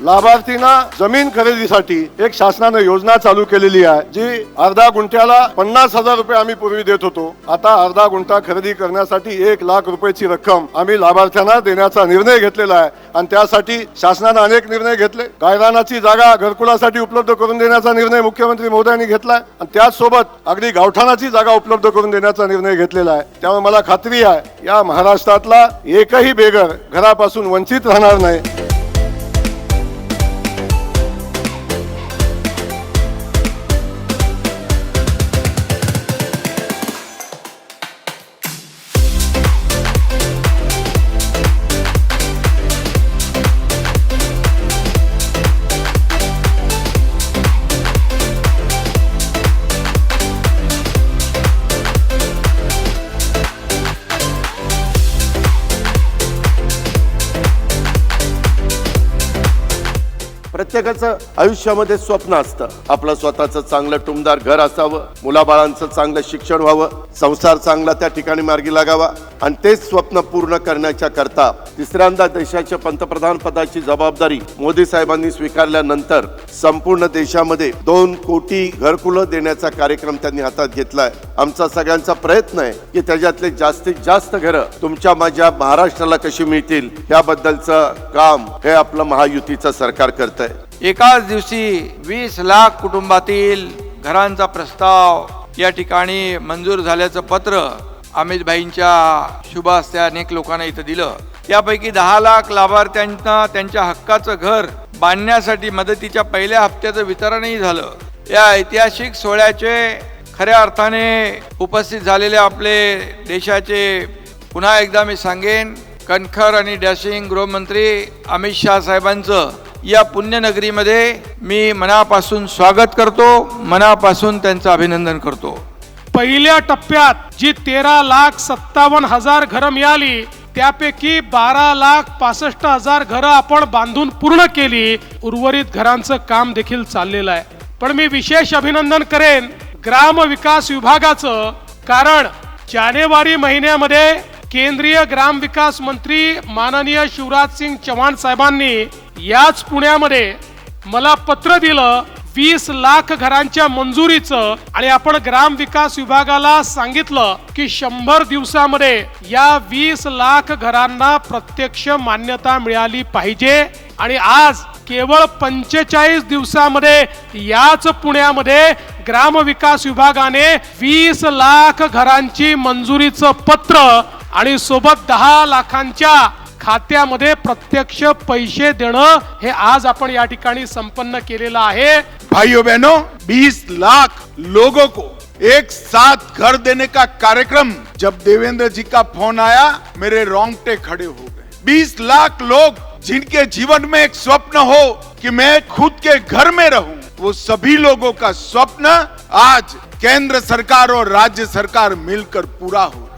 लाभार्थींना जमीन खरेदीसाठी एक शासनाने योजना चालू केलेली आहे, जी अर्धा गुंठ्याला 50,000 रुपये आम्ही पूर्वी देत होतो. आता अर्धा गुंठा खरेदी करण्यासाठी 1,00,000 रुपयाची रक्कम आम्ही लाभार्थ्यांना देण्याचा निर्णय घेतलेला आहे. आणि त्यासाठी शासनाने अनेक निर्णय घेतले. गायरानाची जागा घरकुलासाठी उपलब्ध करून देण्याचा निर्णय मुख्यमंत्री महोदयांनी घेतलाय आणि त्याचसोबत अगदी गावठाणाची जागा उपलब्ध करून देण्याचा निर्णय घेतलेला आहे. त्यामुळे मला खात्री आहे या महाराष्ट्रातला एकही बेघर घरापासून वंचित राहणार नाही. प्रत्येकाचं आयुष्यामध्ये स्वप्न असतं, आपलं स्वतःचं चांगलं टुमदार घर असावं, मुलाबाळांचं चांगलं शिक्षण व्हावं, संसार चांगला त्या ठिकाणी मार्गी लागावा. आणि तेच स्वप्न पूर्ण करण्याच्या करता तिसऱ्यांदा देशाच्या पंतप्रधान पदाची जबाबदारी मोदी साहेबांनी स्वीकारल्यानंतर संपूर्ण देशामध्ये 2 कोटी घरकुलं देण्याचा कार्यक्रम त्यांनी हातात घेतलाय. आमचा सगळ्यांचा प्रयत्न आहे की त्याच्यातले जास्तीत जास्त घरं तुमच्या माझ्या महाराष्ट्राला कशी मिळतील याबद्दलचं काम हे आपलं महायुतीचं सरकार करतंय. एकाच दिवशी 20 लाख कुटुंबातील घरांचा प्रस्ताव या ठिकाणी मंजूर झाल्याचं पत्र अमित भाईंच्या शुभ हस्ते अनेक लोकांना इथं दिलं. त्यापैकी 10 लाख लाभार्थ्यांना त्यांच्या हक्काचं घर बांधण्यासाठी मदतीच्या पहिल्या हप्त्याचं वितरणही झालं. या ऐतिहासिक सोहळ्याचे खऱ्या अर्थाने उपस्थित झालेले आपले देशाचे पुन्हा एकदा मी सांगेन कणखर आणि डॅशिंग गृहमंत्री अमित शाह साहेबांचं या पुण्यनगरीमध्ये मी मनापासून स्वागत करतो, मनापासून त्यांचं अभिनंदन करतो. पहिल्या टप्प्यात जी 13,57,000 घरं मिळाली त्यापैकी 12,65,000 घरं आपण बांधून पूर्ण केली. उर्वरित घरांचं काम देखील चाललेलं आहे. पण मी विशेष अभिनंदन करेन ग्राम विकास विभागाचं, कारण जानेवारी महिन्यामध्ये केंद्रीय ग्राम विकास मंत्री माननीय शिवराज सिंग चौहान साहेबांनी याच पुण्यामध्ये मला पत्र दिलं 20 लाख घरांच्या मंजुरीचं. आणि आपण ग्राम विकास विभागाला सांगितलं की 100 दिवसामध्ये या 20 लाख घरांना प्रत्यक्ष मान्यता मिळाली पाहिजे. आणि आज केवळ 45 दिवसामध्ये याच पुण्यामध्ये ग्राम विकास विभागाने 20 लाख घरांची मंजुरीचं पत्र आणि सोबत 10 लाखांच्या खात्यामध्ये प्रत्यक्ष पैसे देणं हे आज आपण या ठिकाणी संपन्न केलेलं आहे. भाइयों बहनों, 20 लाख लोगों को एक साथ घर देने का कार्यक्रम, जब देवेंद्र जी का फोन आया मेरे रोंगटे खड़े हो गए. 20 लाख लोग जिनके जीवन में एक स्वप्न हो कि मैं खुद के घर में रहूं, वो सभी लोगों का स्वप्न आज केंद्र सरकार और राज्य सरकार मिलकर पूरा हो.